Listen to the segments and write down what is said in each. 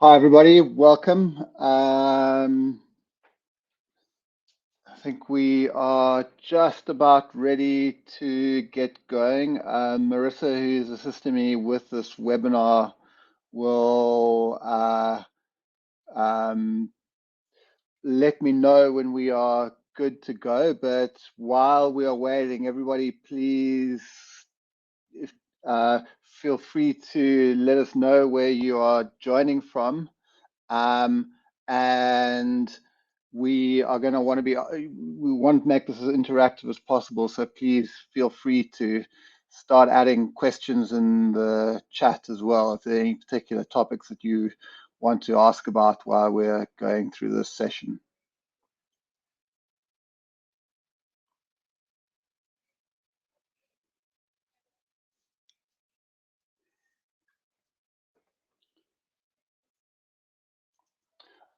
Hi, everybody. Welcome. I think we are just about ready to get going. Marissa, who's assisting me with this webinar, will um, let me know when we are good to go. But while we are waiting, everybody, please if, feel free to let us know where you are joining from. And we are going to want to we want to make this as interactive as possible. So please feel free to start adding questions in the chat as well if there are any particular topics that you want to ask about while we're going through this session.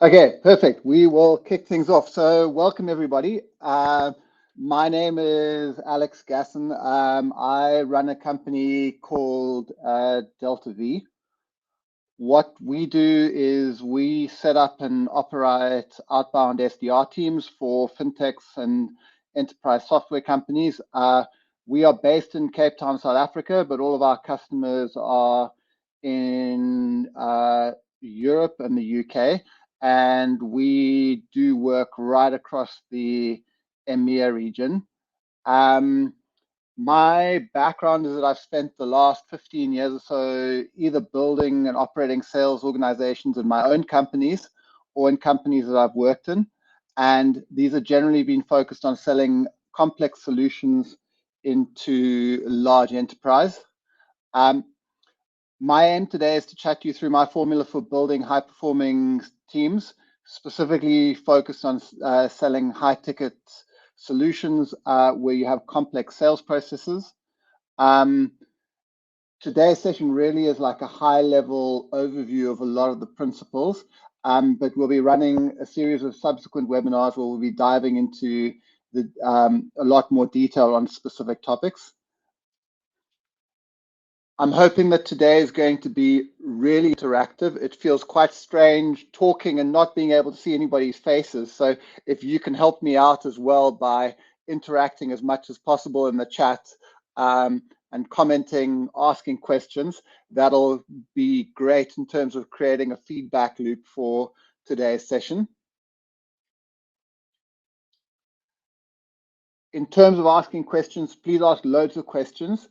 Okay, perfect. We will kick things off. So welcome, everybody. My name is Alex Gasson. I run a company called Delta V. What we do is we set up and operate outbound SDR teams for fintechs and enterprise software companies. We are based in Cape Town, South Africa, but all of our customers are in Europe and the UK. And we do work right across the EMEA region. My background is that I've spent the last 15 years or so either building and operating sales organizations in my own companies or in companies that I've worked in. And these have generally been focused on selling complex solutions into large enterprise. My aim today is to chat you through my formula for building high-performing teams, specifically focused on selling high-ticket solutions where you have complex sales processes. Today's session really is like a high-level overview of a lot of the principles, but we'll be running a series of subsequent webinars where we'll be diving into a lot more detail on specific topics. I'm hoping that today is going to be really interactive. It feels quite strange talking and not being able to see anybody's faces. So if you can help me out as well by interacting as much as possible in the chat and commenting, asking questions, that'll be great in terms of creating a feedback loop for today's session. In terms of asking questions, please ask loads of questions.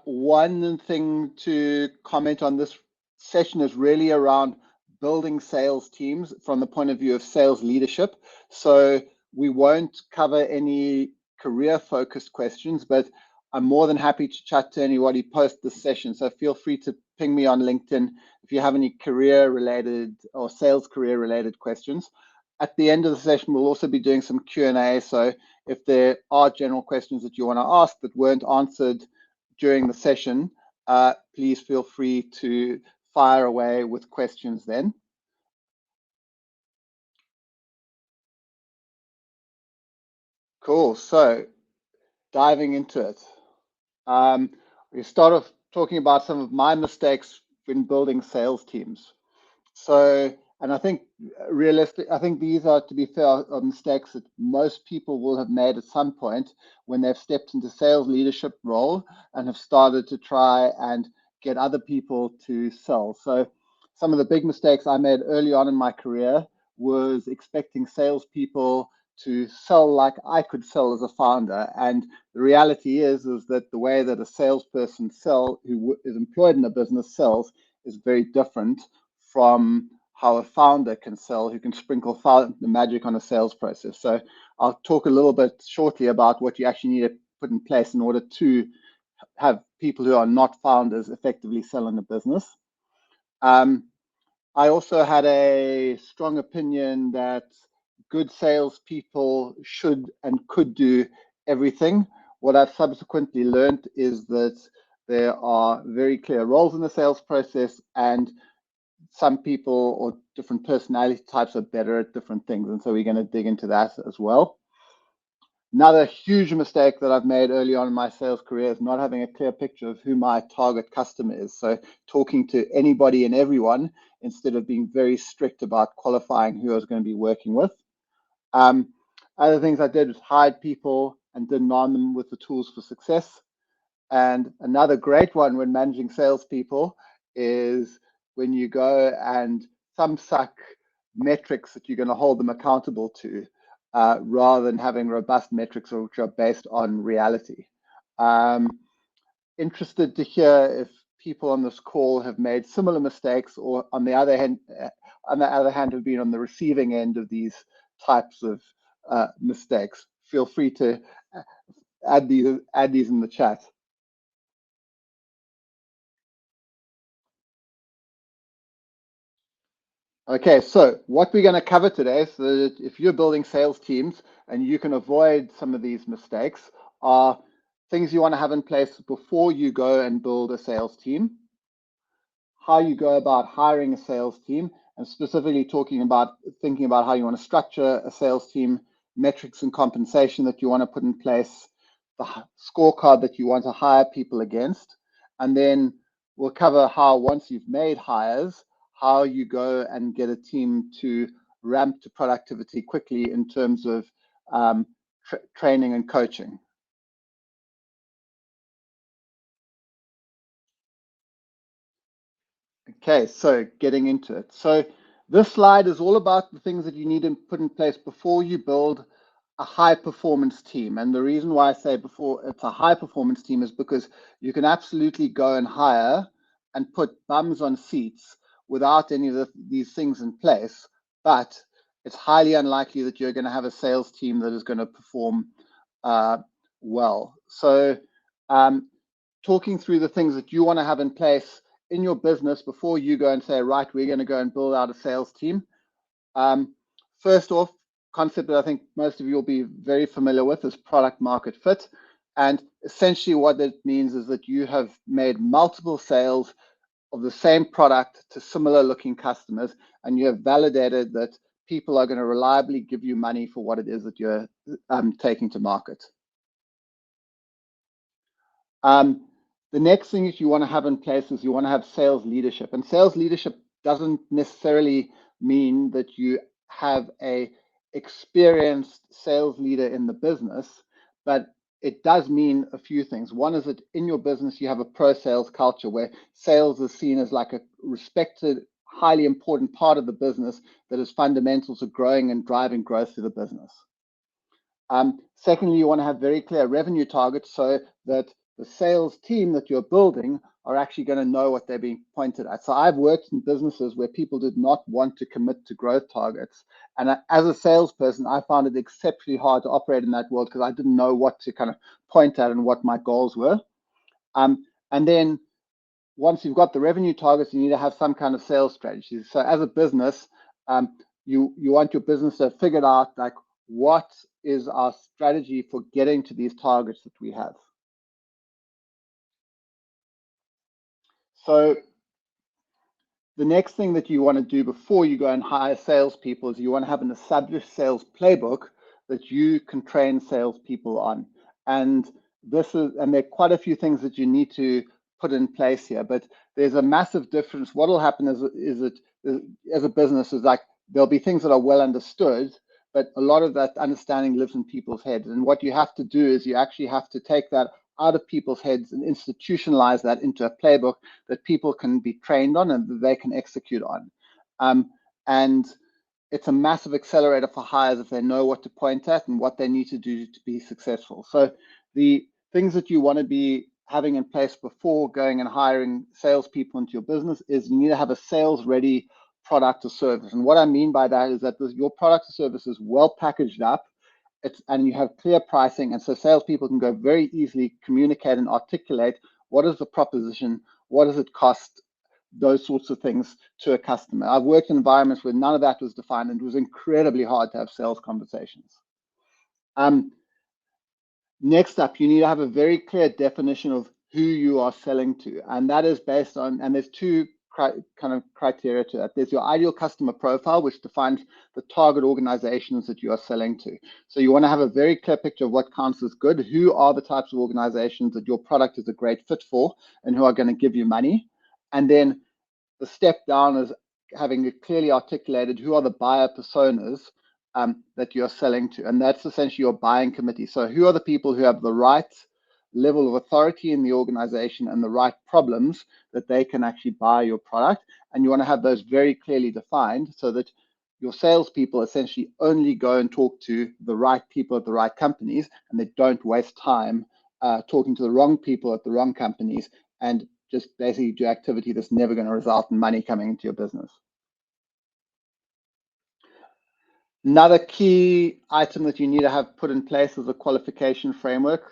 One thing to comment on this session is really around building sales teams from the point of view of sales leadership. So we won't cover any career-focused questions, but I'm more than happy to chat to anybody post this session. So feel free to ping me on LinkedIn if you have any career-related or sales career-related questions. At the end of the session, we'll also be doing some Q&A. So if there are general questions that you want to ask that weren't answered during the session, please feel free to fire away with questions then. Cool. So diving into it. We start off talking about some of my mistakes when building sales teams. So, and I think these are, to be fair, are mistakes that most people will have made at some point when they've stepped into sales leadership role and have started to try and get other people to sell. So some of the big mistakes I made early on in my career was expecting salespeople to sell like I could sell as a founder. And the reality is that the way that a salesperson who is employed in a business sells is very different from how a founder can sell, who can sprinkle the magic on a sales process. So I'll talk a little bit shortly about what you actually need to put in place in order to have people who are not founders effectively sell in a business. I also had a strong opinion that good salespeople should and could do everything. What I've subsequently learned is that there are very clear roles in the sales process, and some people or different personality types are better at different things. And so we're going to dig into that as well. Another huge mistake that I've made early on in my sales career is not having a clear picture of who my target customer is. So talking to anybody and everyone instead of being very strict about qualifying who I was going to be working with. Other things I did was hide people and didn't arm them with the tools for success. And another great one when managing salespeople is when you go and thumb suck metrics that you're going to hold them accountable to, rather than having robust metrics which are based on reality. Interested to hear if people on this call have made similar mistakes, or on the other hand, have been on the receiving end of these types of mistakes. Feel free to add these in the chat. Okay, so what we're going to cover today, so that if you're building sales teams and you can avoid some of these mistakes, are things you want to have in place before you go and build a sales team, how you go about hiring a sales team, and specifically thinking about how you want to structure a sales team, metrics and compensation that you want to put in place, the scorecard that you want to hire people against, and then we'll cover how, once you've made hires, how you go and get a team to ramp to productivity quickly in terms of training and coaching. Okay, so getting into it. So this slide is all about the things that you need to put in place before you build a high performance team. And the reason why I say before it's a high performance team is because you can absolutely go and hire and put bums on seats without any of these things in place. But it's highly unlikely that you're going to have a sales team that is going to perform well. So talking through the things that you want to have in place in your business before you go and say, right, we're going to go and build out a sales team. First off, concept that I think most of you will be very familiar with is product market fit. And essentially what that means is that you have made multiple sales of the same product to similar looking customers, and you have validated that people are going to reliably give you money for what it is that you're taking to market. The next thing that you want to have in place is you want to have sales leadership. And sales leadership doesn't necessarily mean that you have a experienced sales leader in the business, but it does mean a few things. One is that in your business, you have a pro sales culture where sales is seen as like a respected, highly important part of the business that is fundamental to growing and driving growth through the business. Secondly, you want to have very clear revenue targets so that the sales team that you're building are actually going to know what they're being pointed at. So I've worked in businesses where people did not want to commit to growth targets. And as a salesperson, I found it exceptionally hard to operate in that world because I didn't know what to kind of point at and what my goals were. And then once you've got the revenue targets, you need to have some kind of sales strategy. So as a business, you want your business to figure out like, what is our strategy for getting to these targets that we have? So the next thing that you want to do before you go and hire salespeople is you want to have an established sales playbook that you can train salespeople on. And there are quite a few things that you need to put in place here, but there's a massive difference. What will happen is that as a business is like, there'll be things that are well understood, but a lot of that understanding lives in people's heads. And what you have to do is you actually have to take that out of people's heads and institutionalize that into a playbook that people can be trained on and that they can execute on. And it's a massive accelerator for hires if they know what to point at and what they need to do to be successful. So the things that you want to be having in place before going and hiring salespeople into your business is you need to have a sales ready product or service. And what I mean by that is that your product or service is well packaged up, and you have clear pricing, and so salespeople can go very easily communicate and articulate what is the proposition, what does it cost, those sorts of things to a customer. I've worked in environments where none of that was defined, and it was incredibly hard to have sales conversations. Next up, you need to have a very clear definition of who you are selling to, and that is based on, and there's two kind of criteria to that. There's your ideal customer profile, which defines the target organizations that you are selling to. So you want to have a very clear picture of what counts as good, who are the types of organizations that your product is a great fit for, and who are going to give you money. And then the step down is having it clearly articulated who are the buyer personas that you're selling to. And that's essentially your buying committee. So who are the people who have the right level of authority in the organization and the right problems that they can actually buy your product. And you want to have those very clearly defined so that your salespeople essentially only go and talk to the right people at the right companies, and they don't waste time talking to the wrong people at the wrong companies and just basically do activity that's never going to result in money coming into your business. Another key item that you need to have put in place is a qualification framework.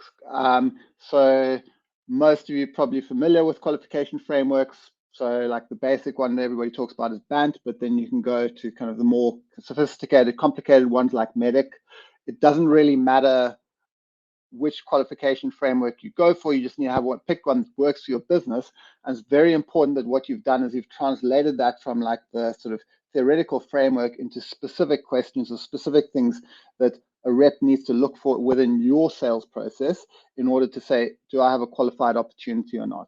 So most of you are probably familiar with qualification frameworks. So like the basic one that everybody talks about is BANT, but then you can go to kind of the more sophisticated, complicated ones like MEDIC. It doesn't really matter which qualification framework you go for. You just need to have one, pick one that works for your business. And it's very important that what you've done is you've translated that from like the sort of theoretical framework into specific questions or specific things that a rep needs to look for within your sales process in order to say, do I have a qualified opportunity or not?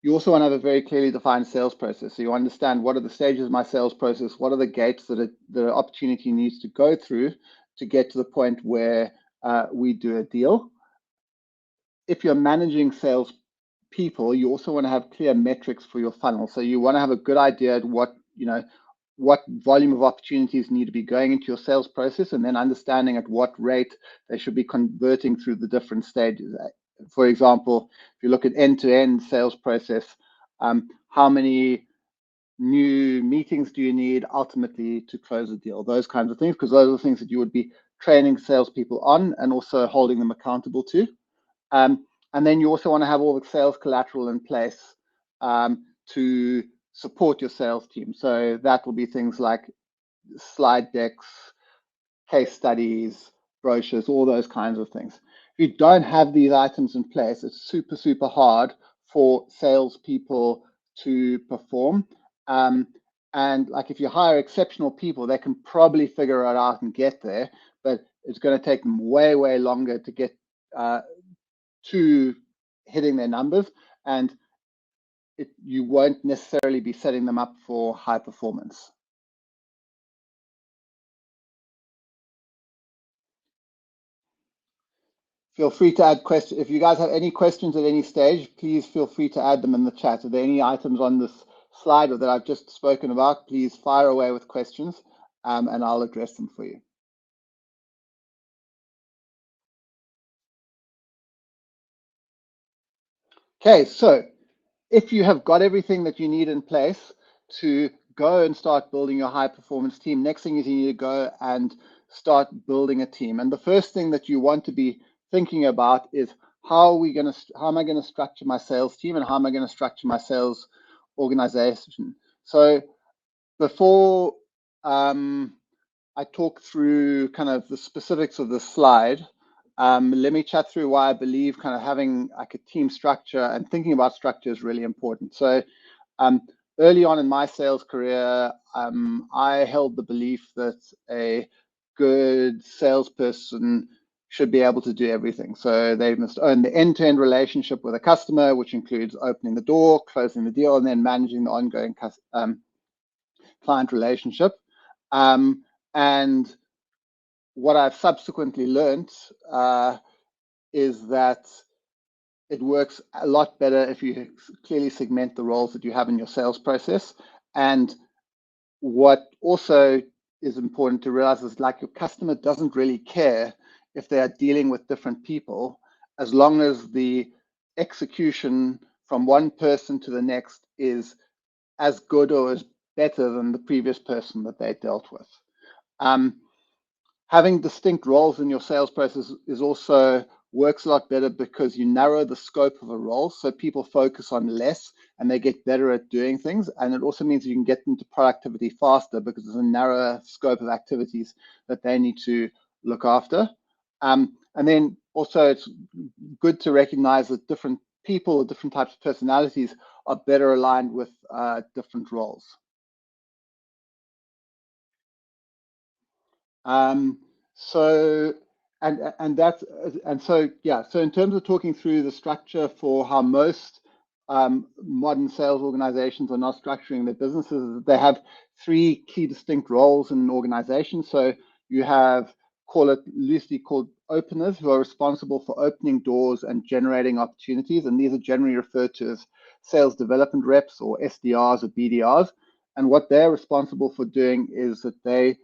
You also want to have a very clearly defined sales process. So you understand what are the stages of my sales process, what are the gates that the opportunity needs to go through to get to the point where we do a deal. If you're managing sales people, you also want to have clear metrics for your funnel. So you want to have a good idea of what volume of opportunities need to be going into your sales process, and then understanding at what rate they should be converting through the different stages. For example, if you look at end-to-end sales process, how many new meetings do you need ultimately to close a deal? Those kinds of things, because those are the things that you would be training salespeople on and also holding them accountable to. And then you also want to have all the sales collateral in place to support your sales team. So that will be things like slide decks, case studies, brochures, all those kinds of things. If you don't have these items in place, it's super, super hard for salespeople to perform. And like if you hire exceptional people, they can probably figure it out and get there, but it's going to take them way, way longer to get to hitting their numbers, and you won't necessarily be setting them up for high performance. Feel free to add questions. If you guys have any questions at any stage, please feel free to add them in the chat. Are there any items on this slide or that I've just spoken about? Please fire away with questions and I'll address them for you. Okay, so if you have got everything that you need in place to go and start building your high performance team, next thing is you need to go and start building a team. And the first thing that you want to be thinking about is how am I going to structure my sales team and how am I going to structure my sales organization? So before I talk through kind of the specifics of the slide, let me chat through why I believe kind of having like a team structure and thinking about structure is really important. So early on in my sales career, I held the belief that a good salesperson should be able to do everything. So they must own the end-to-end relationship with a customer, which includes opening the door, closing the deal, and then managing the ongoing client relationship. And what I've subsequently learned is that it works a lot better if you clearly segment the roles that you have in your sales process. And what also is important to realize is like your customer doesn't really care if they are dealing with different people, as long as the execution from one person to the next is as good or as better than the previous person that they dealt with. Having distinct roles in your sales process is also works a lot better because you narrow the scope of a role, so people focus on less and they get better at doing things. And it also means you can get them to productivity faster because there's a narrower scope of activities that they need to look after. And then also it's good to recognize that different people or different types of personalities are better aligned with different roles. So in terms of talking through the structure for how most modern sales organizations are not structuring their businesses, they have three key distinct roles in an organization. So you have, call it loosely called openers, who are responsible for opening doors and generating opportunities, and these are generally referred to as sales development reps or SDRs or BDRs. And what they're responsible for doing is that they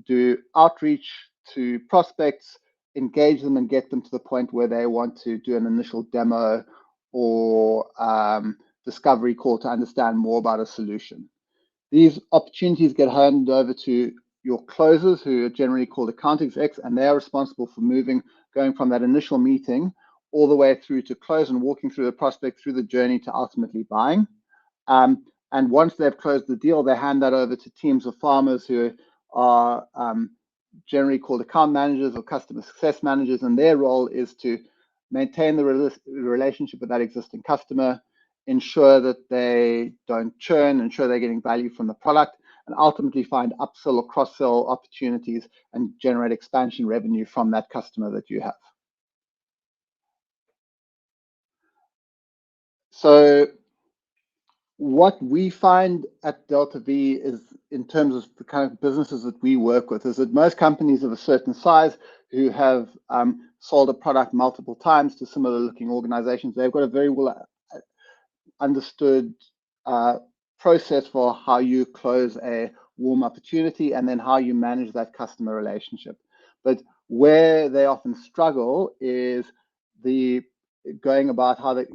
do outreach to prospects, engage them and get them to the point where they want to do an initial demo or discovery call to understand more about a solution. These opportunities get handed over to your closers, who are generally called account execs, and they are responsible for going from that initial meeting all the way through to close and walking through the prospect through the journey to ultimately buying. And once they've closed the deal, they hand that over to teams of farmers who are generally called account managers or customer success managers, and their role is to maintain the relationship with that existing customer, ensure that they don't churn, ensure they're getting value from the product, and ultimately find upsell or cross-sell opportunities and generate expansion revenue from that customer that you have. So what we find at Delta V is, in terms of the kind of businesses that we work with, is that most companies of a certain size who have sold a product multiple times to similar looking organizations, they've got a very well understood process for how you close a warm opportunity and then how you manage that customer relationship. But where they often struggle is the going about how they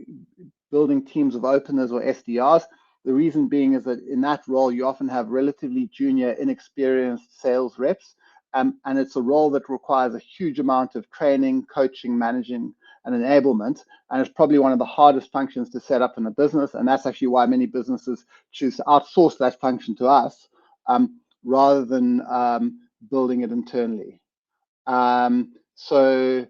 building teams of openers or SDRs. The reason being is that in that role, you often have relatively junior, inexperienced sales reps, and it's a role that requires a huge amount of training, coaching, managing, and enablement, and it's probably one of the hardest functions to set up in a business, and that's actually why many businesses choose to outsource that function to us rather than building it internally. So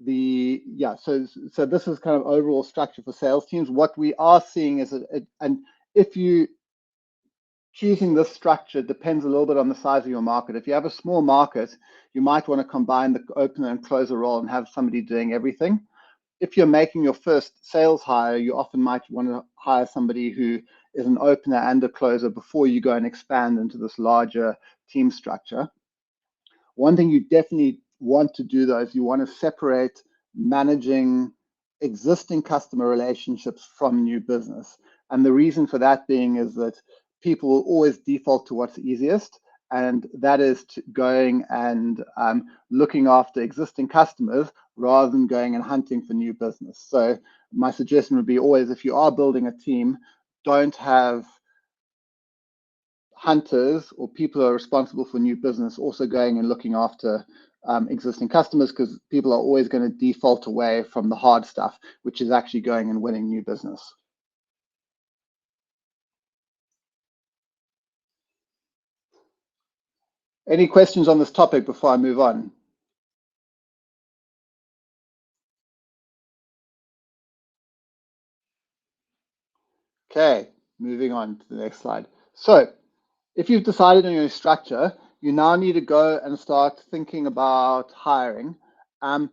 this is kind of overall structure for sales teams. What we are seeing is and if you choosing this structure depends a little bit on the size of your market. If you have a small market, you might want to combine the opener and closer role and have somebody doing everything. If you're making your first sales hire, you often might want to hire somebody who is an opener and a closer before you go and expand into this larger team structure. One thing you definitely want to do, though, is you want to separate managing existing customer relationships from new business. And the reason for that being is that people will always default to what's easiest, and that is going and looking after existing customers rather than going and hunting for new business. So my suggestion would be always, if you are building a team, don't have hunters or people who are responsible for new business also going and looking after existing customers, because people are always going to default away from the hard stuff, which is actually going and winning new business. Any questions on this topic before I move on? Okay, moving on to the next slide. So if you've decided on your structure, you now need to go and start thinking about hiring. And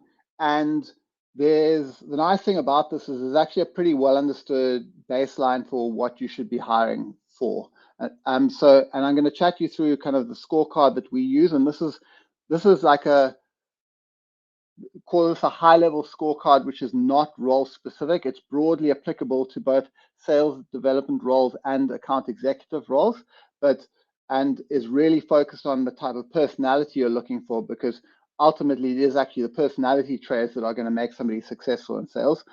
the nice thing about this is there's actually a pretty well understood baseline for what you should be hiring for. And I'm going to chat you through kind of the scorecard that we use, and this is like call this a high-level scorecard, which is not role specific. It's broadly applicable to both sales development roles and account executive roles, and is really focused on the type of personality you're looking for, because ultimately it is actually the personality traits that are going to make somebody successful in sales.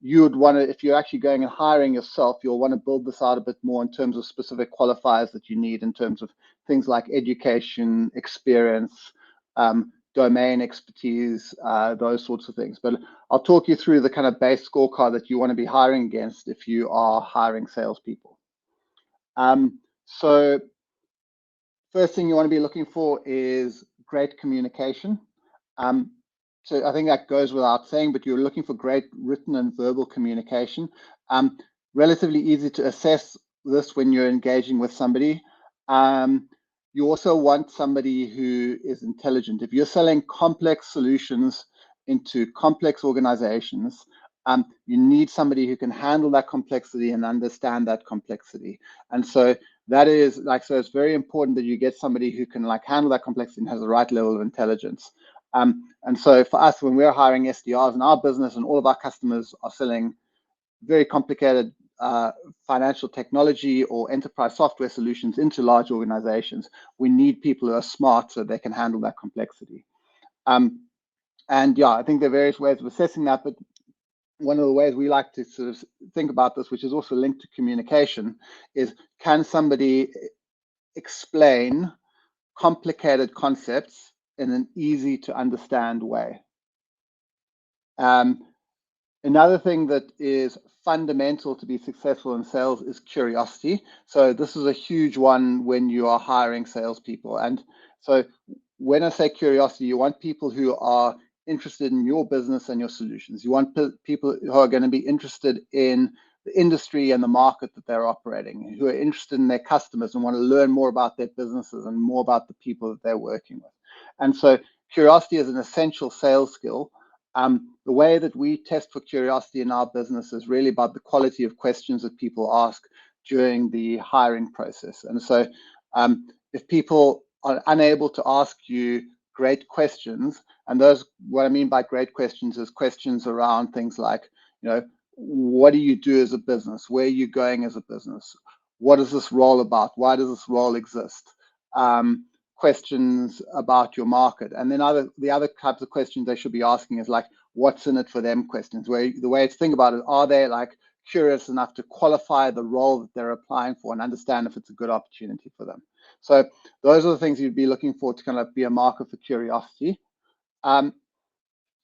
You would want to, if you're actually going and hiring yourself, you'll want to build this out a bit more in terms of specific qualifiers that you need in terms of things like education, experience, domain expertise, those sorts of things. But I'll talk you through the kind of base scorecard that you want to be hiring against if you are hiring salespeople. So first thing you want to be looking for is great communication. I think that goes without saying, but you're looking for great written and verbal communication. Relatively easy to assess this when you're engaging with somebody. You also want somebody who is intelligent. If you're selling complex solutions into complex organizations, you need somebody who can handle that complexity and understand that complexity. And so that is so it's very important that you get somebody who can handle that complexity and has the right level of intelligence. And so for us, when we're hiring SDRs in our business and all of our customers are selling very complicated financial technology or enterprise software solutions into large organizations, we need people who are smart so they can handle that complexity. And yeah, I think there are various ways of assessing that, but one of the ways we like to sort of think about this, which is also linked to communication, is can somebody explain complicated concepts in an easy to understand way? Another thing that is fundamental to be successful in sales is curiosity. So this is a huge one when you are hiring salespeople. And so when I say curiosity, you want people who are interested in your business and your solutions. You want people who are going to be interested in the industry and the market that they're operating, who are interested in their customers and want to learn more about their businesses and more about the people that they're working with. And so curiosity is an essential sales skill. The way that we test for curiosity in our business is really about the quality of questions that people ask during the hiring process. And so if people are unable to ask you great questions, and those, what I mean by great questions is questions around things like, what do you do as a business? Where are you going as a business? What is this role about? Why does this role exist? Questions about your market. And then the other types of questions they should be asking is what's in it for them questions, where the way to think about it, are they curious enough to qualify the role that they're applying for and understand if it's a good opportunity for them. So those are the things you'd be looking for to kind of be a marker for curiosity.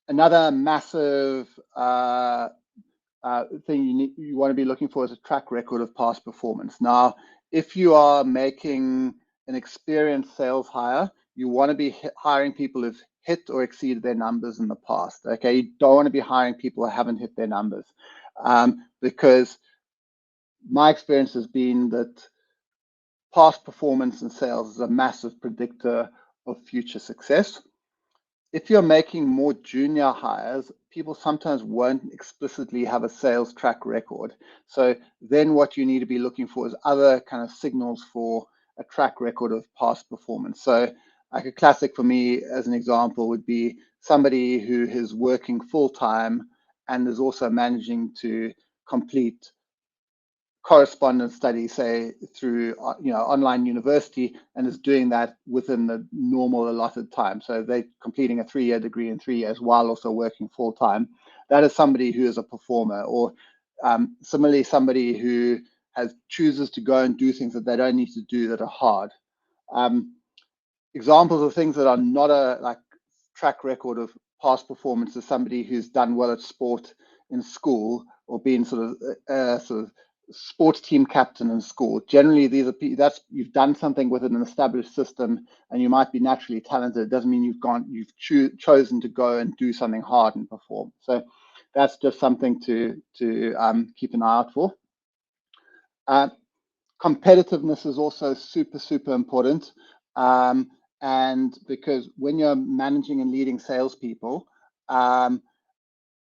Another massive thing you want to be looking for is a track record of past performance. Now, if you are making an experienced sales hire, you want to be hiring people who've hit or exceeded their numbers in the past. Okay, you don't want to be hiring people who haven't hit their numbers, because my experience has been that past performance in sales is a massive predictor of future success. If you're making more junior hires, people sometimes won't explicitly have a sales track record. So then what you need to be looking for is other kind of signals for a track record of past performance. So a classic for me as an example would be somebody who is working full-time and is also managing to complete correspondence study, say through online university, and is doing that within the normal allotted time. So they're completing a 3-year degree in 3 years while also working full time. That is somebody who is a performer. Or similarly, somebody who chooses to go and do things that they don't need to do that are hard. Examples of things that are not a track record of past performance is somebody who's done well at sport in school or been sort of sports team captain in school. Generally, you've done something with an established system, and you might be naturally talented. It doesn't mean you've chosen to go and do something hard and perform. So that's just something to keep an eye out for. Competitiveness is also super important, and because when you're managing and leading salespeople,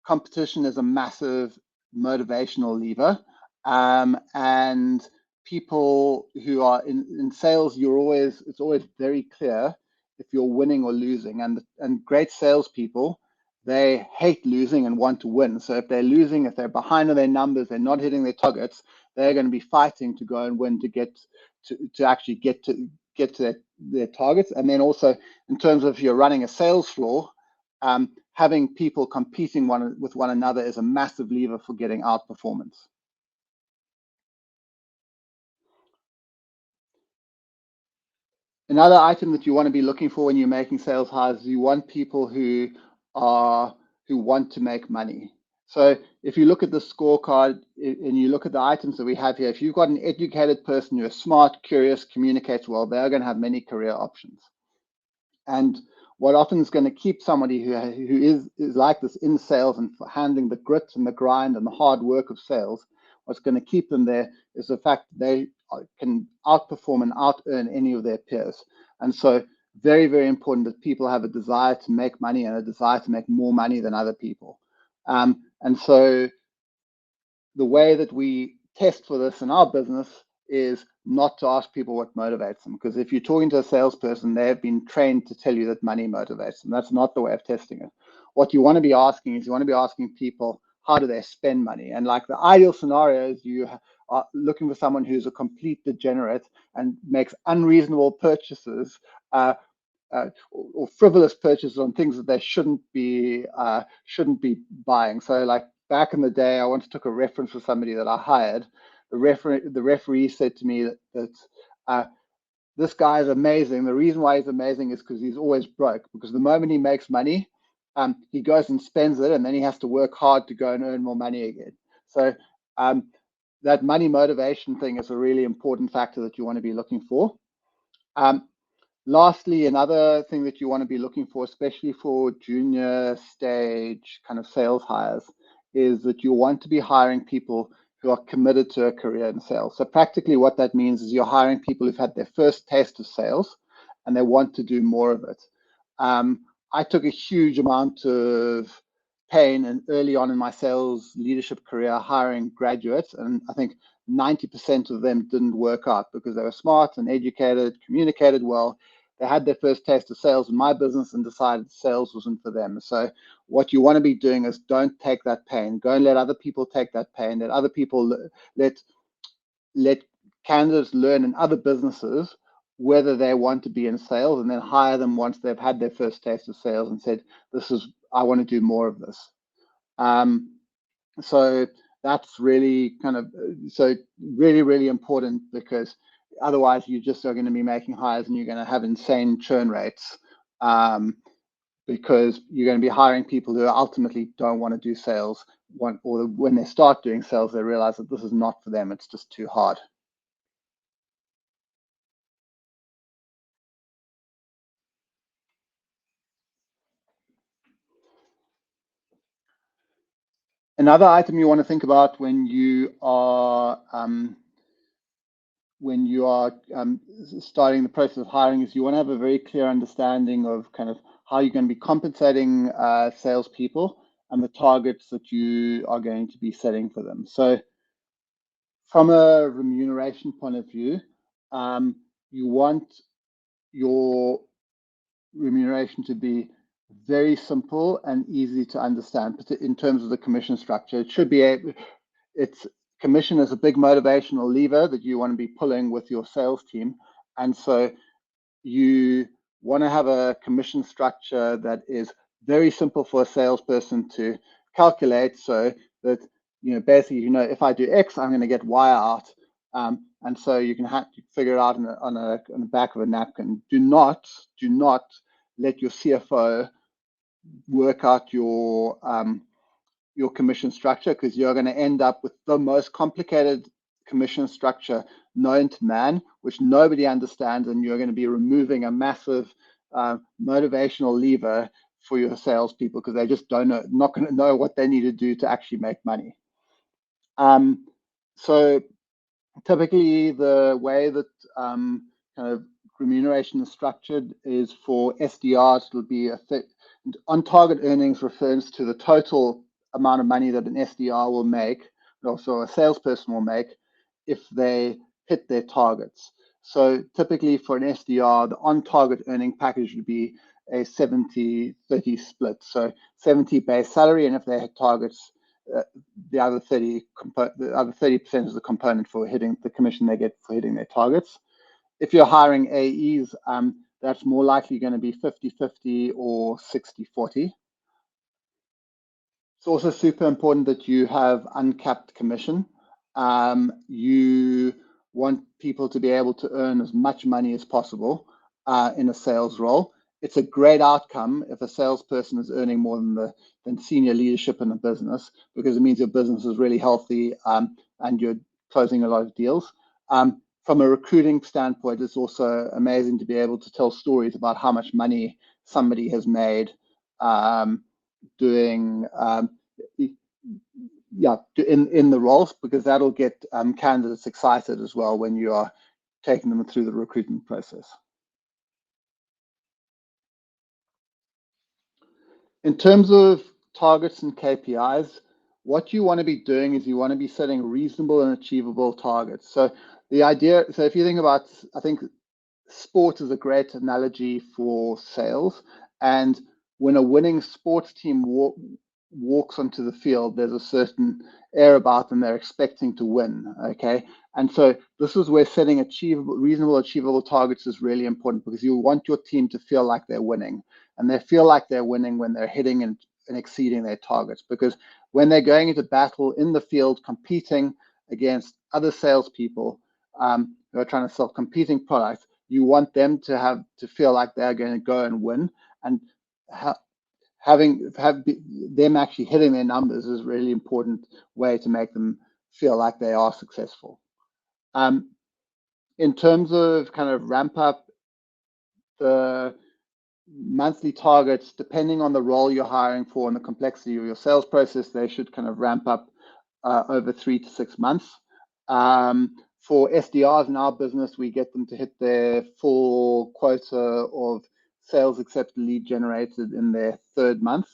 competition is a massive motivational lever. And people who are in sales, it's always very clear if you're winning or losing. And great salespeople, they hate losing and want to win. So if they're losing, if they're behind on their numbers, they're not hitting their targets, they're going to be fighting to go and win to actually get to their targets. And then also in terms of if you're running a sales floor, having people competing with one another is a massive lever for getting outperformance. Another item that you want to be looking for when you're making sales hires is you want people who want to make money. So if you look at the scorecard and you look at the items that we have here, if you've got an educated person who is smart, curious, communicates well, they're going to have many career options. And what often is going to keep somebody who is like this in sales and handling the grit and the grind and the hard work of sales, what's going to keep them there is the fact that they can outperform and out-earn any of their peers. And so very, very important that people have a desire to make money and a desire to make more money than other people. And so the way that we test for this in our business is not to ask people what motivates them, because if you're talking to a salesperson, they have been trained to tell you that money motivates them. That's not the way of testing it. What you want to be asking is, you want to be asking people, how do they spend money? And like the ideal scenario is you are looking for someone who's a complete degenerate and makes unreasonable purchases or frivolous purchases on things that they shouldn't be buying. So like back in the day, I once took a reference for somebody that I hired. The referee said to me that this guy is amazing. The reason why he's amazing is because he's always broke, because the moment he makes money, he goes and spends it, and then he has to work hard to go and earn more money again. So that money motivation thing is a really important factor that you want to be looking for. Lastly, another thing that you want to be looking for, especially for junior stage kind of sales hires, is that you want to be hiring people who are committed to a career in sales. So practically what that means is you're hiring people who've had their first taste of sales and they want to do more of it. I took a huge amount of pain and early on in my sales leadership career hiring graduates, and I think 90% of them didn't work out because they were smart and educated, communicated well. They had their first taste of sales in my business and decided sales wasn't for them. So what you want to be doing is don't take that pain. Go and let other people take that pain. Let other people let candidates learn in other businesses whether they want to be in sales, and then hire them once they've had their first taste of sales and said, I want to do more of this. So that's really really, really important, because otherwise you just are going to be making hires and you're going to have insane churn rates, because you're going to be hiring people who ultimately don't want to do sales, or when they start doing sales, they realize that this is not for them. It's just too hard. Another item you want to think about when you are starting the process of hiring is you want to have a very clear understanding of kind of how you're going to be compensating salespeople and the targets that you are going to be setting for them. So from a remuneration point of view, you want your remuneration to be very simple and easy to understand in terms of the commission structure. It should be commission is a big motivational lever that you want to be pulling with your sales team. And so you want to have a commission structure that is very simple for a salesperson to calculate, so that basically if I do X, I'm going to get Y out, and so you can figure it out on the back of a napkin. Do not let your CFO work out your commission structure, because you're going to end up with the most complicated commission structure known to man, which nobody understands, and you're going to be removing a massive motivational lever for your salespeople, because they just not going to know what they need to do to actually make money. So typically the way that kind of remuneration is structured is for SDRs, it'll be on target earnings refers to the total amount of money that an SDR will make, also a salesperson will make, if they hit their targets. So typically for an SDR, the on target earning package would be a 70-30 split. So 70 base salary, and if they hit targets, the other 30% is the component for hitting the commission they get for hitting their targets. If you're hiring AEs, that's more likely going to be 50-50 or 60-40. It's also super important that you have uncapped commission. You want people to be able to earn as much money as possible in a sales role. It's a great outcome if a salesperson is earning more than senior leadership in a business, because it means your business is really healthy and you're closing a lot of deals. From a recruiting standpoint, it's also amazing to be able to tell stories about how much money somebody has made doing in the roles, because that'll get candidates excited as well when you are taking them through the recruitment process. In terms of targets and KPIs, what you want to be doing is you want to be setting reasonable and achievable targets. So the idea, so if you think about, I think sport is a great analogy for sales. And when a winning sports team walks onto the field, there's a certain air about them, they're expecting to win, okay? And so this is where setting reasonable, achievable targets is really important, because you want your team to feel like they're winning. And they feel like they're winning when they're hitting and exceeding their targets, because when they're going into battle in the field, competing against other salespeople who are trying to sell competing products, you want them to feel like they're going to go and win, and have them actually hitting their numbers is a really important way to make them feel like they are successful. In terms of kind of ramp up, the monthly targets, depending on the role you're hiring for and the complexity of your sales process, they should kind of ramp up over 3 to 6 months. For SDRs in our business, we get them to hit their full quota of sales accepted lead generated in their 3rd month.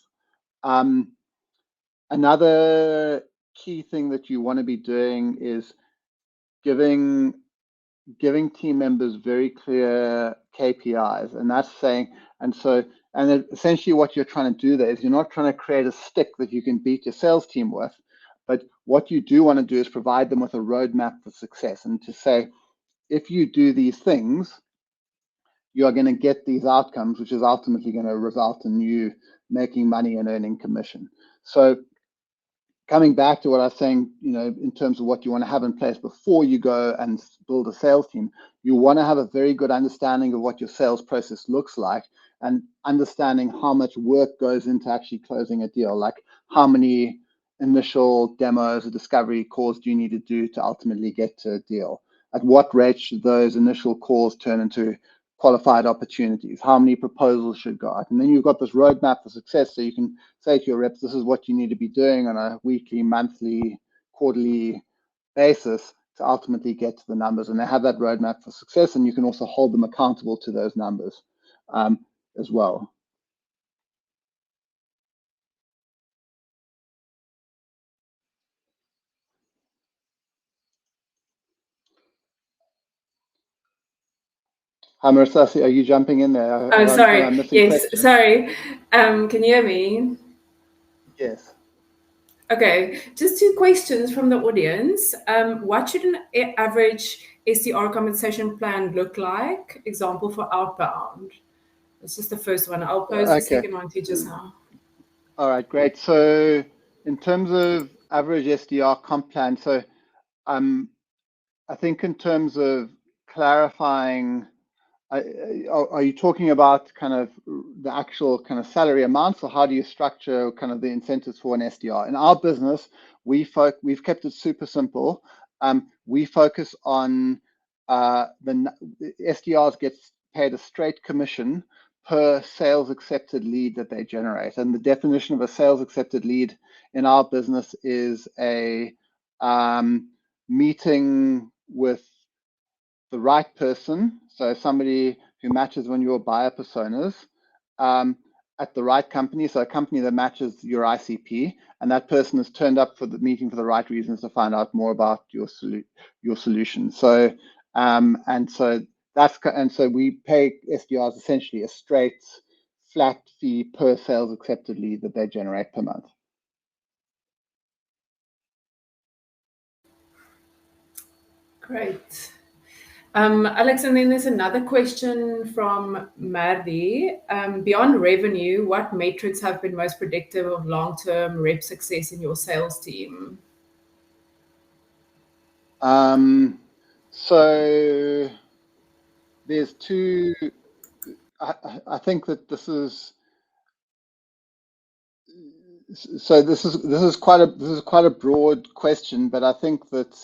Another key thing that you want to be doing is giving team members very clear KPIs, and that's saying, and essentially what you're trying to do there is you're not trying to create a stick that you can beat your sales team with, but what you do want to do is provide them with a roadmap for success, and to say, if you do these things, you are going to get these outcomes, which is ultimately going to result in you making money and earning commission. So coming back to what I was saying, in terms of what you want to have in place before you go and build a sales team, you want to have a very good understanding of what your sales process looks like, and understanding how much work goes into actually closing a deal, like how many initial demos or discovery calls do you need to do to ultimately get to a deal? At what rate should those initial calls turn into qualified opportunities? How many proposals should go out? And then you've got this roadmap for success, so you can say to your reps, this is what you need to be doing on a weekly, monthly, quarterly basis to ultimately get to the numbers. And they have that roadmap for success, and you can also hold them accountable to those numbers as well. Hi, Marissa, are you jumping in there? Oh, sorry. Am I missing Yes, questions? sorry. Can you hear me? Yes. Okay, just 2 questions from the audience. What should an average SDR compensation plan look like? Example for outbound. That's just the first one. I'll pose the second one to you just now. All right, great. So in terms of average SDR comp plan, so I think in terms of clarifying, are you talking about kind of the actual kind of salary amounts, or how do you structure kind of the incentives for an SDR? In our business, we've kept it super simple. We focus on the SDRs get paid a straight commission per sales accepted lead that they generate. And the definition of a sales accepted lead in our business is a meeting with the right person, so somebody who matches one of your buyer personas, at the right company, so a company that matches your ICP, and that person has turned up for the meeting for the right reasons to find out more about your solution. So so we pay SDRs essentially a straight flat fee per sales accepted lead that they generate per month. Great. Alex, and then there's another question from Mardi. Beyond revenue, what metrics have been most predictive of long-term rep success in your sales team? So there's 2. I think that this is quite a broad question, but I think that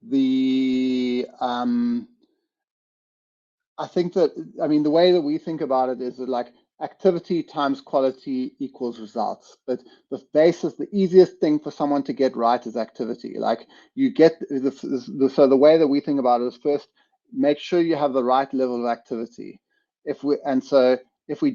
the I think that, I mean, the way that we think about it is that, like, activity times quality equals results. But the basis, the easiest thing for someone to get right is activity. Like you get so the way that we think about it is first make sure you have the right level of activity. If we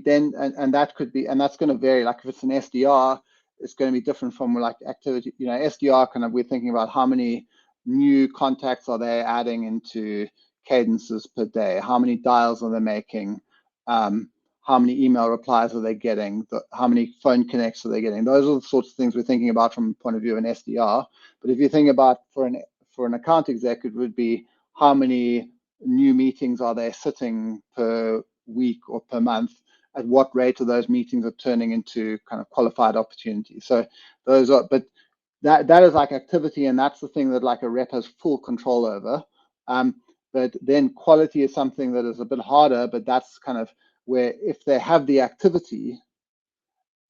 then and that could be, and that's going to vary. Like if it's an SDR, it's going to be different from like activity. You know, SDR kind of, we're thinking about how many new contacts are they adding into cadences per day, how many dials are they making, how many email replies are they getting, how many phone connects are they getting. Those are the sorts of things we're thinking about from the point of view of an SDR. But if you think about for an account exec, it would be how many new meetings are they sitting per week or per month, at what rate of those meetings are turning into kind of qualified opportunities. So those are, but that is like activity, and that's the thing that like a rep has full control over. But then quality is something that is a bit harder, but that's kind of where if they have the activity,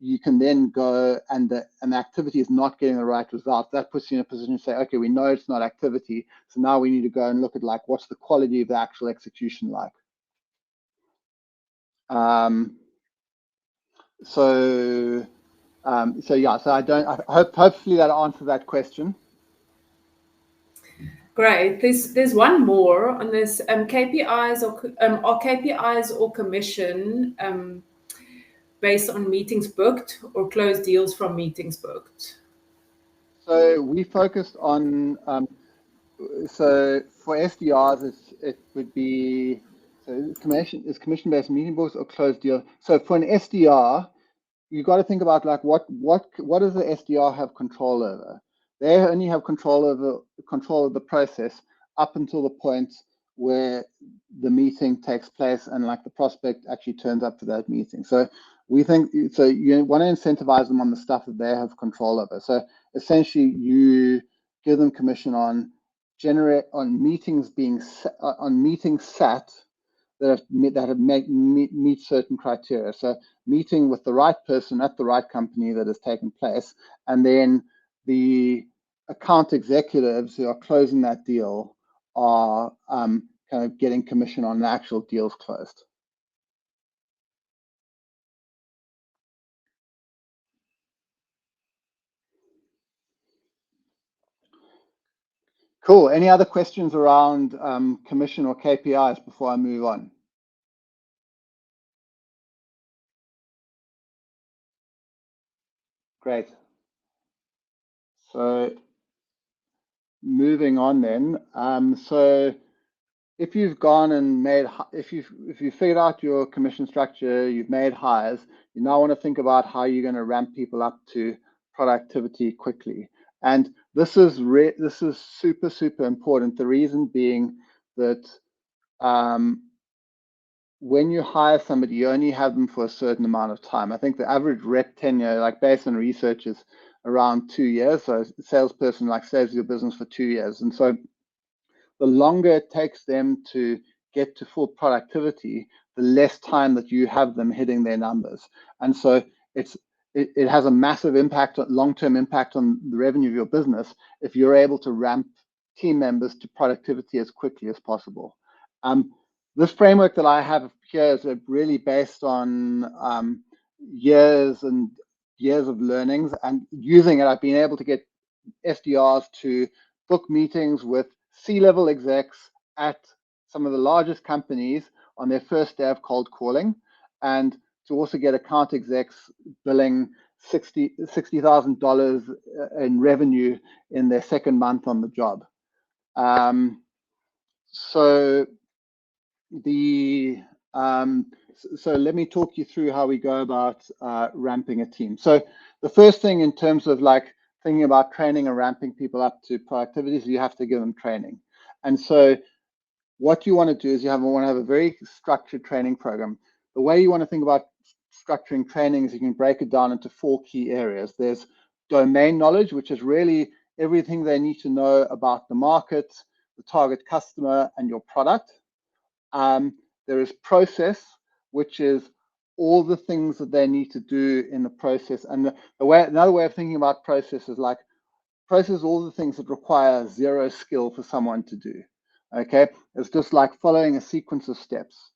you can then go and the activity is not getting the right result. That puts you in a position to say, okay, we know it's not activity, so now we need to go and look at like what's the quality of the actual execution like. So yeah, so I hopefully that answered that question. Great. There's one more on this. KPIs or KPIs or commission based on meetings booked or closed deals from meetings booked? So we focused on so for SDRs it would be, so commission-based meeting books or closed deal. So for an SDR, you got to think about like what does the SDR have control over? They only have control of the process up until the point where the meeting takes place and like the prospect actually turns up to that meeting. So we think, so you want to incentivize them on the stuff that they have control over. So essentially you give them commission on meetings sat that meet certain criteria. So meeting with the right person at the right company that has taken place, and then the account executives who are closing that deal are kind of getting commission on the actual deals closed. Cool. Any other questions around commission or KPIs before I move on? Great. So moving on then. So if you've gone and if you've figured out your commission structure, you've made hires, you now want to think about how you're going to ramp people up to productivity quickly. And this is super, super important. The reason being that when you hire somebody, you only have them for a certain amount of time. I think the average rep tenure, like based on research, is around 2 years. So a salesperson like stays your business for 2 years. And so the longer it takes them to get to full productivity, the less time that you have them hitting their numbers. And so it has a massive impact, long-term impact on the revenue of your business if you're able to ramp team members to productivity as quickly as possible. This framework that I have here is really based on years and years of learnings, and using it, I've been able to get SDRs to book meetings with C-level execs at some of the largest companies on their first day of cold calling, and to also get account execs billing $60,000 in revenue in their second month on the job. So let me talk you through how we go about ramping a team. So the first thing in terms of like thinking about training and ramping people up to productivity is you have to give them training. And so what you want to do is you want to have a very structured training program. The way you want to think about structuring training is you can break it down into 4 key areas. There's domain knowledge, which is really everything they need to know about the market, the target customer, and your product. There is process, which is all the things that they need to do in the process. And another way of thinking about process is like process all the things that require 0 skill for someone to do. Okay, it's just like following a sequence of steps.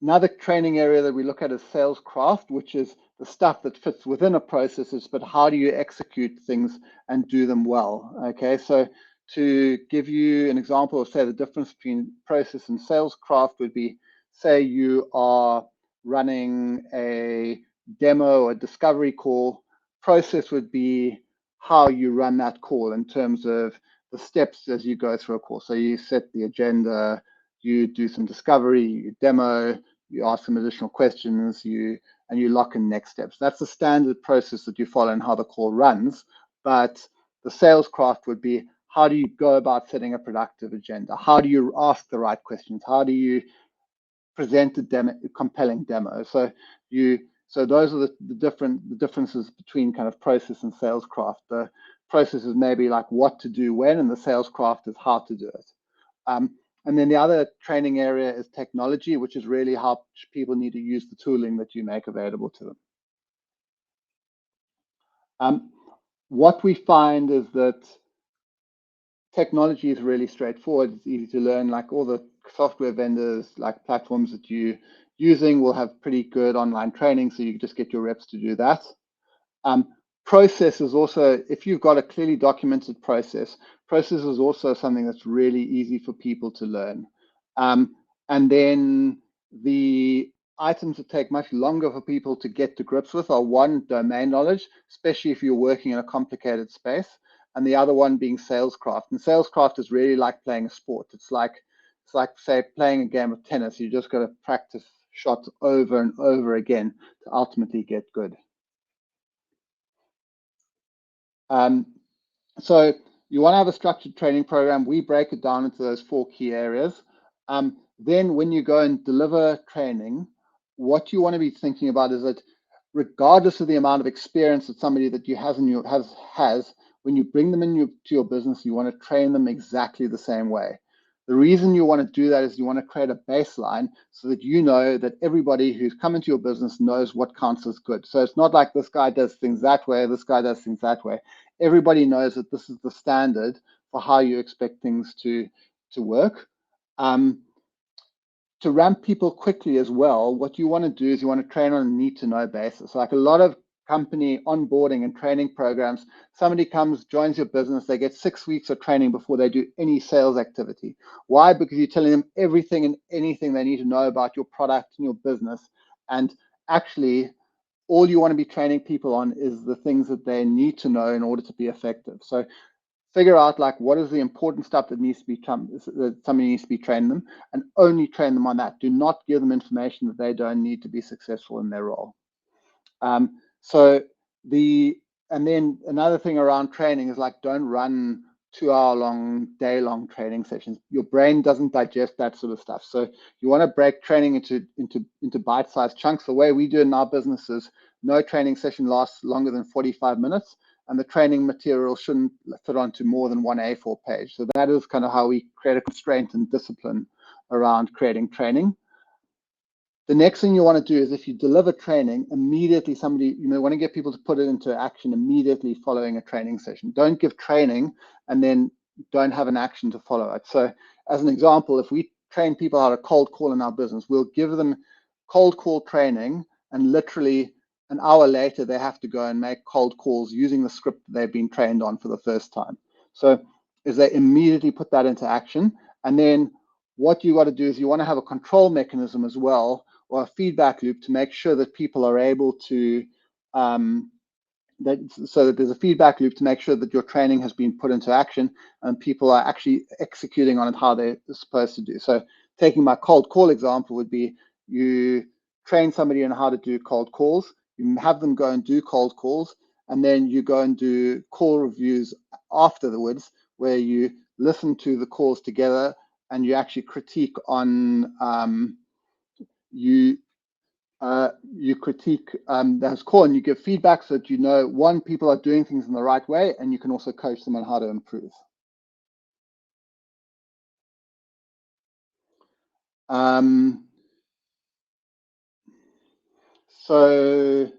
Another training area that we look at is sales craft, which is the stuff that fits within a process, but how do you execute things and do them well? Okay, so to give you an example of, say, the difference between process and sales craft would be, say you are running a demo or discovery call. Process would be how you run that call in terms of the steps as you go through a call. So you set the agenda, you do some discovery, you demo, you ask some additional questions, and you lock in next steps. That's the standard process that you follow and how the call runs. But the sales craft would be, how do you go about setting a productive agenda? How do you ask the right questions? How do you present a compelling demo? So those are the differences between kind of process and sales craft. The process is maybe like what to do when, and the sales craft is how to do it. And then the other training area is technology, which is really how people need to use the tooling that you make available to them. What we find is that technology is really straightforward. It's easy to learn. Like all the software vendors, like platforms that you're using, will have pretty good online training, so you can just get your reps to do that. Process is also, if you've got a clearly documented process is also something that's really easy for people to learn. And then the items that take much longer for people to get to grips with are, one, domain knowledge, especially if you're working in a complicated space, and the other one being salescraft. And salescraft is really like playing a sport. It's like say playing a game of tennis. You just got to practice shots over and over again to ultimately get good. So you want to have a structured training program. We break it down into those 4 key areas. Then when you go and deliver training, what you want to be thinking about is that regardless of the amount of experience that somebody that you has, when you bring them into your business, you want to train them exactly the same way. The reason you want to do that is you want to create a baseline so that you know that everybody who's come into your business knows what counts as good. So it's not like this guy does things that way, this guy does things that way. Everybody knows that this is the standard for how you expect things to work. To ramp people quickly as well, what you want to do is you want to train on a need-to-know basis. Like a lot of company onboarding and training programs, somebody comes, joins your business, they get 6 weeks of training before they do any sales activity. Why? Because you're telling them everything and anything they need to know about your product and your business. And actually, all you want to be training people on is the things that they need to know in order to be effective. So figure out like what is the important stuff that needs to be that somebody needs to be training them, and only train them on that. Do not give them information that they don't need to be successful in their role. And then another thing around training is like, don't run 2-hour-long, day-long training sessions. Your brain doesn't digest that sort of stuff. So you want to break training into bite-sized chunks. The way we do it in our business is no training session lasts longer than 45 minutes, and the training material shouldn't fit onto more than 1 A4 page. So that is kind of how we create a constraint and discipline around creating training. The next thing you want to do is, if you deliver training, immediately you want to get people to put it into action immediately following a training session. Don't give training and then don't have an action to follow it. So as an example, if we train people how to cold call in our business, we'll give them cold call training, and literally an hour later, they have to go and make cold calls using the script that they've been trained on for the first time. So is they immediately put that into action. And then what you got to do is you want to have a control mechanism as well, or a feedback loop, to make sure that people are able to, so that there's a feedback loop to make sure that your training has been put into action and people are actually executing on it how they're supposed to do. So taking my cold call example would be, you train somebody on how to do cold calls, you have them go and do cold calls, and then you go and do call reviews afterwards, where you listen to the calls together and you actually critique on you critique those calls, and you give feedback so that you know, one, people are doing things in the right way, and you can also coach them on how to improve. So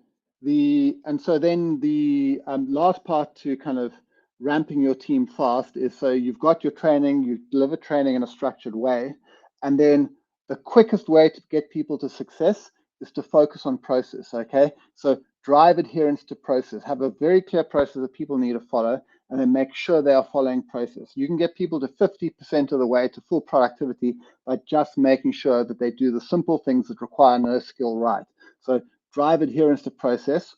then the last part to kind of ramping your team fast is, so you've got your training, you deliver training in a structured way, and then the quickest way to get people to success is to focus on process, okay? So drive adherence to process. Have a very clear process that people need to follow, and then make sure they are following process. You can get people to 50% of the way to full productivity by just making sure that they do the simple things that require no skill right. So drive adherence to process.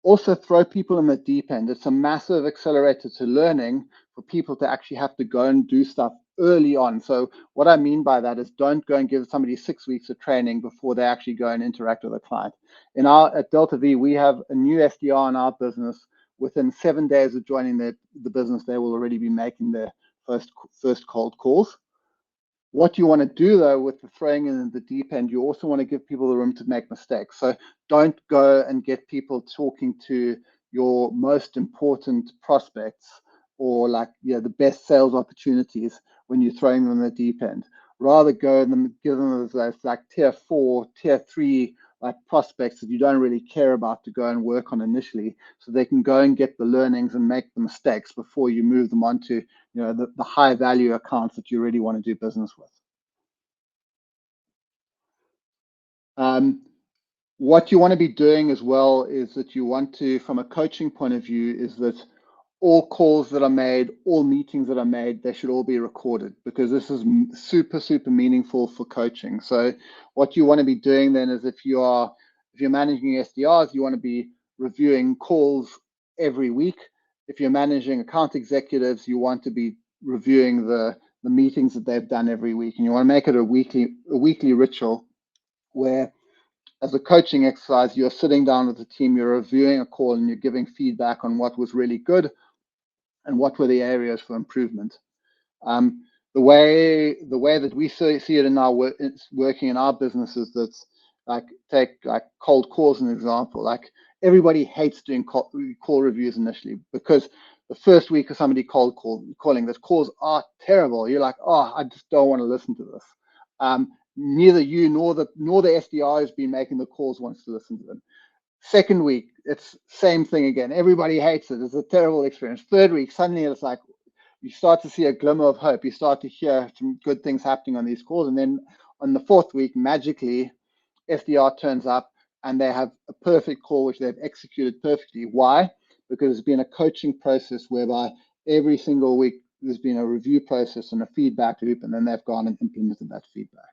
Also throw people in the deep end. It's a massive accelerator to learning for people to actually have to go and do stuff early on. So what I mean by that is don't go and give somebody 6 weeks of training before they actually go and interact with a client. At Delta V, we have a new SDR in our business. Within 7 days of joining the business, they will already be making their first cold calls. What you want to do, though, with the throwing in the deep end, you also want to give people the room to make mistakes. So don't go and get people talking to your most important prospects or the best sales opportunities when you're throwing them in the deep end. Rather go and give them those tier 4, tier 3 prospects that you don't really care about to go and work on initially, so they can go and get the learnings and make the mistakes before you move them onto the high value accounts that you really want to do business with. What you want to be doing as well is that you want to, from a coaching point of view, is that all calls that are made, all meetings that are made, they should all be recorded, because this is super, super meaningful for coaching. So what you want to be doing then is if you're managing SDRs, you want to be reviewing calls every week. If you're managing account executives, you want to be reviewing the meetings that they've done every week, and you want to make it a weekly ritual where, as a coaching exercise, you're sitting down with the team, you're reviewing a call, and you're giving feedback on what was really good and what were the areas for improvement. The way that we see it in our working in our business is that, take cold calls as an example. Everybody hates doing call reviews initially, because the first week of somebody calling, those calls are terrible. You're like, oh, I just don't want to listen to this. Neither you nor the SDR who's been making the calls wants to listen to them. Second week, it's same thing again. Everybody hates it. It's a terrible experience. Third week, suddenly it's like you start to see a glimmer of hope. You start to hear some good things happening on these calls. And then on the fourth week, magically, SDR turns up and they have a perfect call, which they've executed perfectly. Why? Because it's been a coaching process whereby every single week there's been a review process and a feedback loop, and then they've gone and implemented that feedback.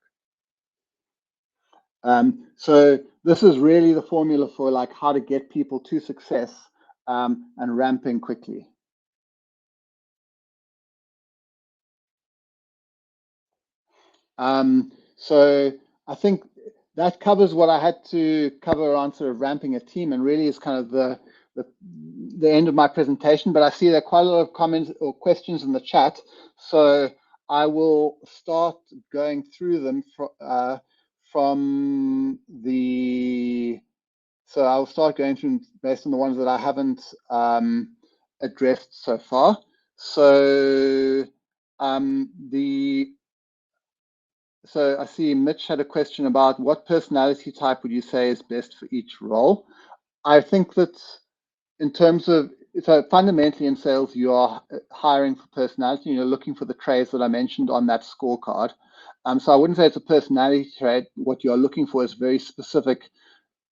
So this is really the formula for how to get people to success and ramping quickly. So I think that covers what I had to cover around sort of ramping a team, and really is kind of the end of my presentation. But I see there are quite a lot of comments or questions in the chat, so I will start going through them so I'll start going through based on the ones that I haven't addressed so far. So So I see Mitch had a question about what personality type would you say is best for each role. I think that in terms of, so fundamentally in sales, you are hiring for personality, and you're looking for the traits that I mentioned on that scorecard. So I wouldn't say it's a personality trait. What you're looking for is very specific.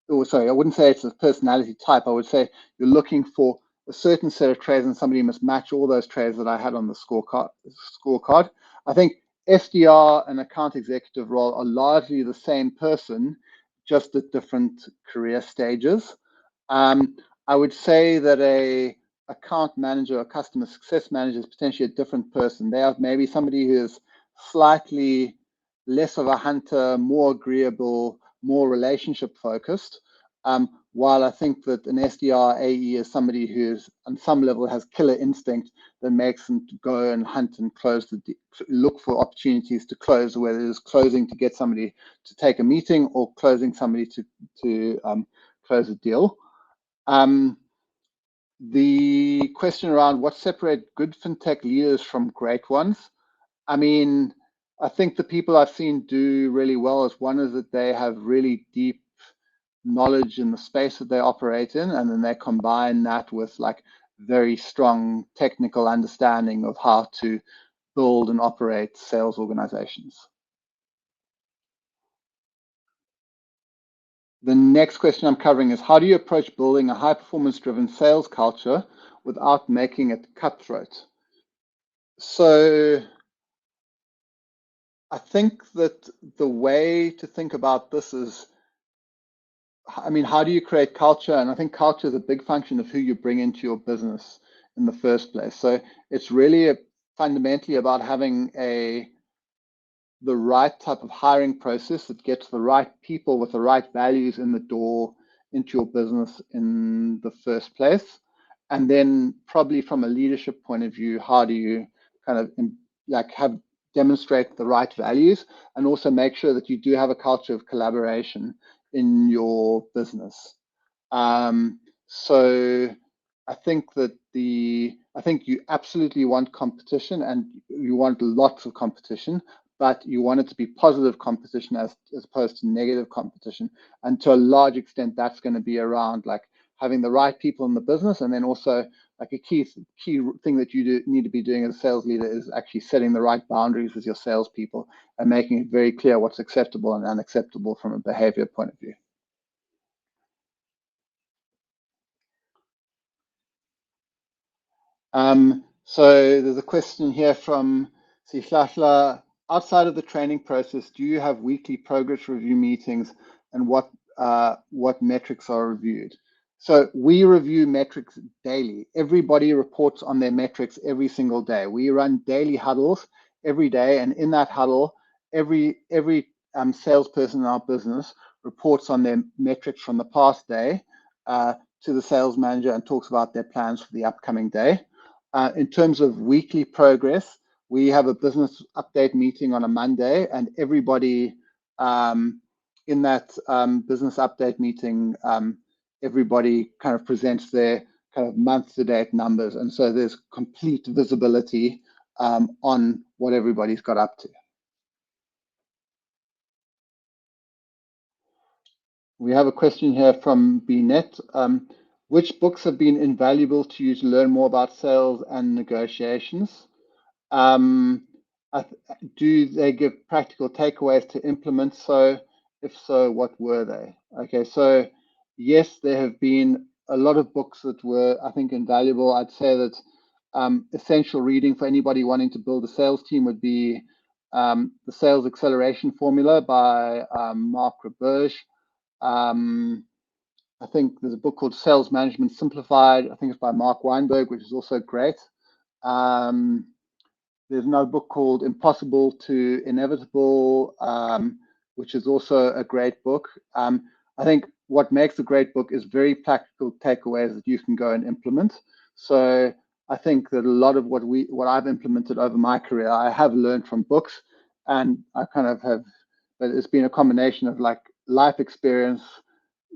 I wouldn't say it's a personality type. I would say you're looking for a certain set of traits, and somebody must match all those traits that I had on the scorecard. I think SDR and account executive role are largely the same person, just at different career stages. I would say that a account manager or customer success manager is potentially a different person. They are maybe somebody who is slightly less of a hunter, more agreeable, more relationship focused. While I think that an SDR AE is somebody who's on some level has killer instinct that makes them to go and hunt and look for opportunities to close, whether it's closing to get somebody to take a meeting or closing somebody to close a deal. The question around what separate good FinTech leaders from great ones. I mean, I think the people I've seen do really well is one is that they have really deep knowledge in the space that they operate in, and then they combine that with very strong technical understanding of how to build and operate sales organizations. The next question I'm covering is, how do you approach building a high-performance driven sales culture without making it cutthroat? So I think that the way to think about this is, I mean, how do you create culture? And I think culture is a big function of who you bring into your business in the first place. So it's really fundamentally about having the right type of hiring process that gets the right people with the right values in the door into your business in the first place. And then probably from a leadership point of view, how do you kind of have demonstrate the right values and also make sure that you do have a culture of collaboration in your business. So I think that I think you absolutely want competition and you want lots of competition, but you want it to be positive competition as opposed to negative competition. And to a large extent, that's going to be around like having the right people in the business, and then also like a key thing that you need to be doing as a sales leader is actually setting the right boundaries with your salespeople and making it very clear what's acceptable and unacceptable from a behavior point of view. So there's a question here from Sihlahla. Outside of the training process, do you have weekly progress review meetings, and what metrics are reviewed? So we review metrics daily. Everybody reports on their metrics every single day. We run daily huddles every day, and in that huddle, every salesperson in our business reports on their metrics from the past day to the sales manager and talks about their plans for the upcoming day. In terms of weekly progress, we have a business update meeting on a Monday, and everybody in that business update meeting, everybody kind of presents their kind of month-to-date numbers, and so there's complete visibility on what everybody's got up to. We have a question here from BNet. Which books have been invaluable to you to learn more about sales and negotiations? Do they give practical takeaways to implement? So if so, what were they? Okay, so yes, there have been a lot of books that were, I think, invaluable. I'd say that essential reading for anybody wanting to build a sales team would be The Sales Acceleration Formula by Mark Roberge. I think there's a book called Sales Management Simplified. I think it's by Mark Weinberg, which is also great. There's another book called Impossible to Inevitable, which is also a great book. I think what makes a great book is very practical takeaways that you can go and implement. So I think that a lot of what I've implemented over my career, I have learned from books, and I kind of have, but it's been a combination of like life experience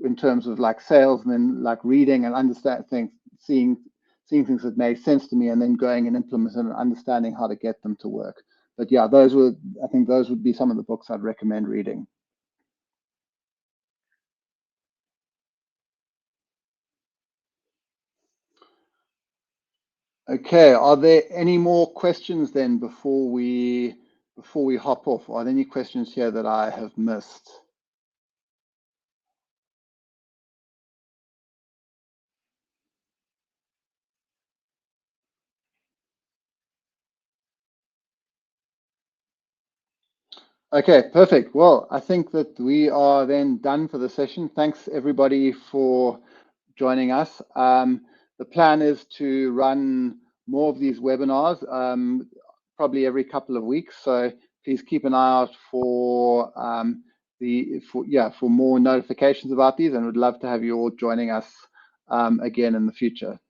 in terms of like sales, and then like reading and understanding things, seeing things that made sense to me, and then going and implementing and understanding how to get them to work. But yeah, I think those would be some of the books I'd recommend reading. Okay, are there any more questions then before we hop off? Are there any questions here that I have missed? Okay, perfect. Well, I think that we are then done for the session. Thanks everybody for joining us. The plan is to run more of these webinars, probably every couple of weeks. So please keep an eye out for more notifications about these, and would love to have you all joining us again in the future.